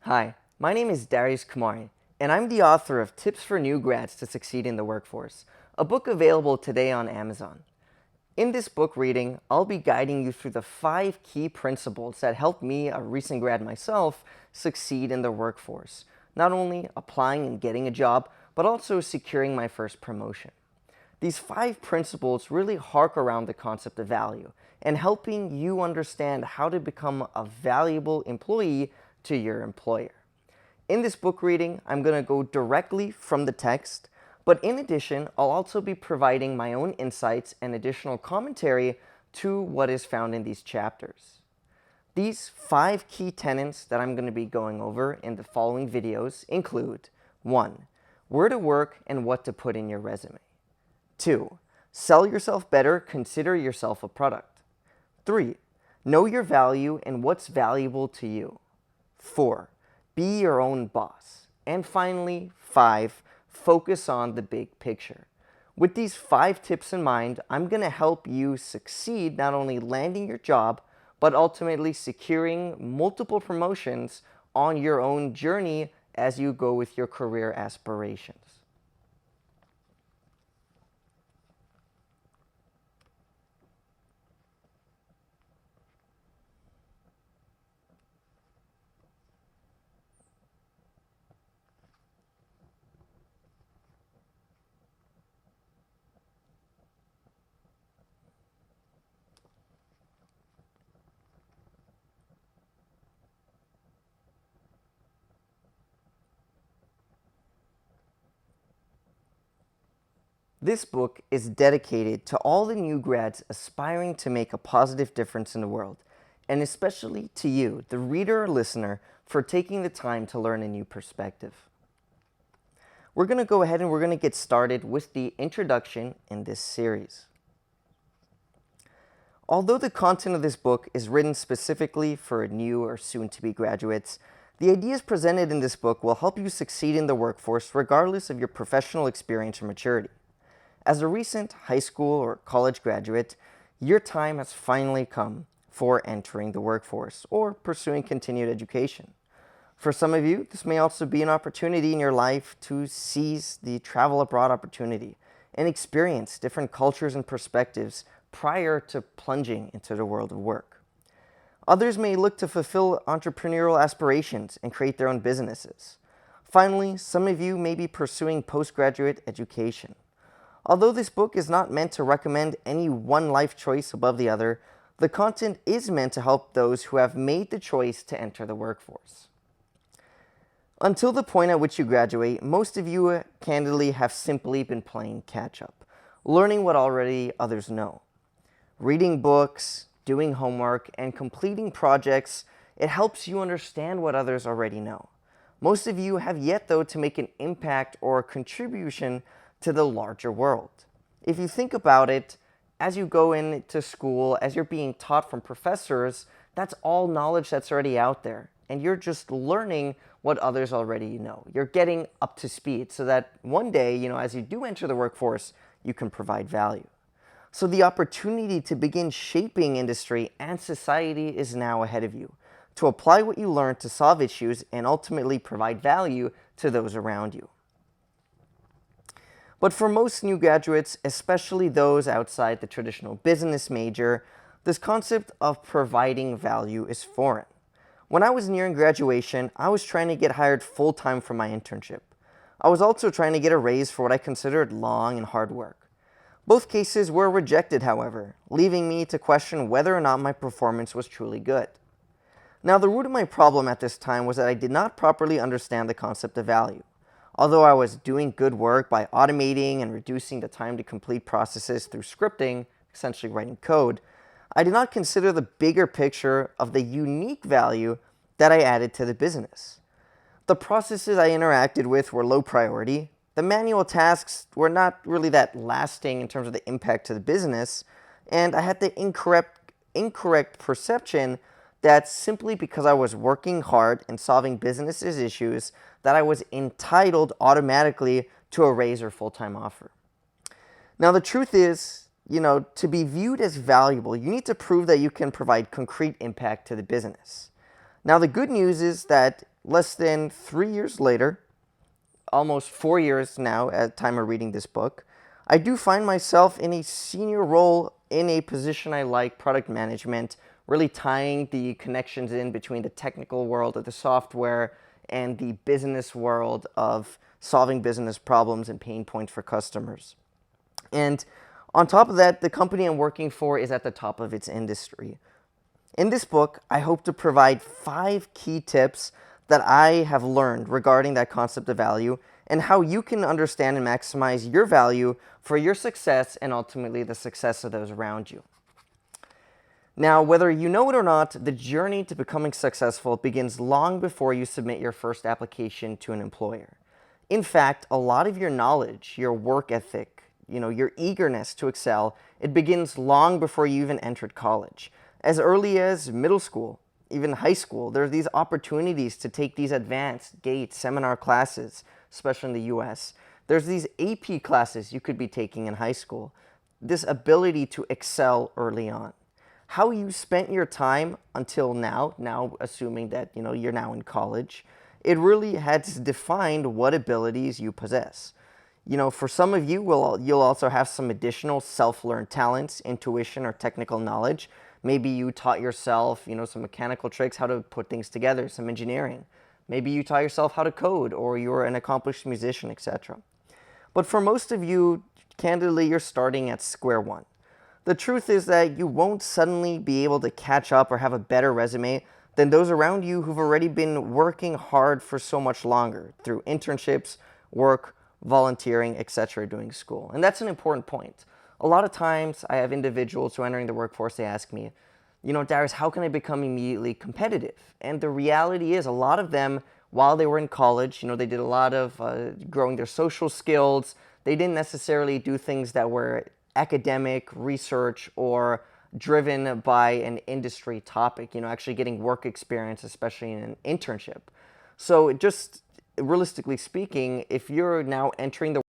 Hi, my name is Darius Koohmarey, and I'm the author of Tips for New Grads to Succeed in the Workforce, a book available today on Amazon. In this book reading, I'll be guiding you through the 5 key principles that helped me, a recent grad myself, succeed in the workforce, not only applying and getting a job, but also securing my first promotion. These 5 principles really hark around the concept of value and helping you understand how to become a valuable employee to your employer. In this book reading, I'm going to go directly from the text, but in addition, I'll also be providing my own insights and additional commentary to what is found in these chapters. These 5 key tenets that I'm going to be going over in the following videos include 1. Where to work and what to put in your resume. 2. Sell yourself better, consider yourself a product. 3. Know your value and what's valuable to you. 4. Be your own boss. And finally, 5. Focus on the big picture. With these 5 tips in mind, I'm going to help you succeed not only landing your job, but ultimately securing multiple promotions on your own journey as you go with your career aspirations. This book is dedicated to all the new grads aspiring to make a positive difference in the world, and especially to you, the reader or listener, for taking the time to learn a new perspective. We're going to go ahead and we're going to get started with the introduction in this series. Although the content of this book is written specifically for new or soon-to-be graduates, the ideas presented in this book will help you succeed in the workforce regardless of your professional experience or maturity. As a recent high school or college graduate, your time has finally come for entering the workforce or pursuing continued education. For some of you, this may also be an opportunity in your life to seize the travel abroad opportunity and experience different cultures and perspectives prior to plunging into the world of work. Others may look to fulfill entrepreneurial aspirations and create their own businesses. Finally, some of you may be pursuing postgraduate education. Although this book is not meant to recommend any one life choice above the other, the content is meant to help those who have made the choice to enter the workforce. Until the point at which you graduate, most of you candidly have simply been playing catch-up, learning what already others know. Reading books, doing homework, and completing projects, it helps you understand what others already know. Most of you have yet, though, to make an impact or a contribution to the larger world. If you think about it, as you go into school, as you're being taught from professors, that's all knowledge that's already out there. And you're just learning what others already know. You're getting up to speed so that one day, as you do enter the workforce, you can provide value. So the opportunity to begin shaping industry and society is now ahead of you, to apply what you learned to solve issues and ultimately provide value to those around you. But for most new graduates, especially those outside the traditional business major, this concept of providing value is foreign. When I was nearing graduation, I was trying to get hired full-time for my internship. I was also trying to get a raise for what I considered long and hard work. Both cases were rejected, however, leaving me to question whether or not my performance was truly good. Now, the root of my problem at this time was that I did not properly understand the concept of value. Although I was doing good work by automating and reducing the time to complete processes through scripting, essentially writing code, I did not consider the bigger picture of the unique value that I added to the business. The processes I interacted with were low priority. The manual tasks were not really that lasting in terms of the impact to the business, and I had the incorrect perception that simply because I was working hard and solving businesses' issues, that I was entitled automatically to a raise or full-time offer. Now, the truth is, to be viewed as valuable, you need to prove that you can provide concrete impact to the business. Now, the good news is that less than 3 years later, almost 4 years now at the time of reading this book, I do find myself in a senior role in a position I like, product management, really tying the connections in between the technical world of the software and the business world of solving business problems and pain points for customers. And on top of that, the company I'm working for is at the top of its industry. In this book, I hope to provide 5 key tips that I have learned regarding that concept of value and how you can understand and maximize your value for your success and ultimately the success of those around you. Now, whether you know it or not, the journey to becoming successful begins long before you submit your first application to an employer. In fact, a lot of your knowledge, your work ethic, your eagerness to excel, it begins long before you even entered college. As early as middle school, even high school, there are these opportunities to take these advanced GATE seminar classes, especially in the US. There's these AP classes you could be taking in high school. This ability to excel early on. How you spent your time until now assuming that you're now in college, it really has defined what abilities you possess. For some of you, you'll also have some additional self-learned talents, intuition, or technical knowledge. Maybe you taught yourself, some mechanical tricks, how to put things together, some engineering. Maybe you taught yourself how to code, or you're an accomplished musician, etc. But for most of you, candidly, you're starting at square one. The truth is that you won't suddenly be able to catch up or have a better resume than those around you who've already been working hard for so much longer through internships, work, volunteering, etc. during school. And that's an important point. A lot of times I have individuals who are entering the workforce, they ask me, Darius, how can I become immediately competitive? And the reality is a lot of them, while they were in college, they did a lot of growing their social skills. They didn't necessarily do things that were academic, research, or driven by an industry topic, actually getting work experience, especially in an internship. So just realistically speaking, if you're now entering the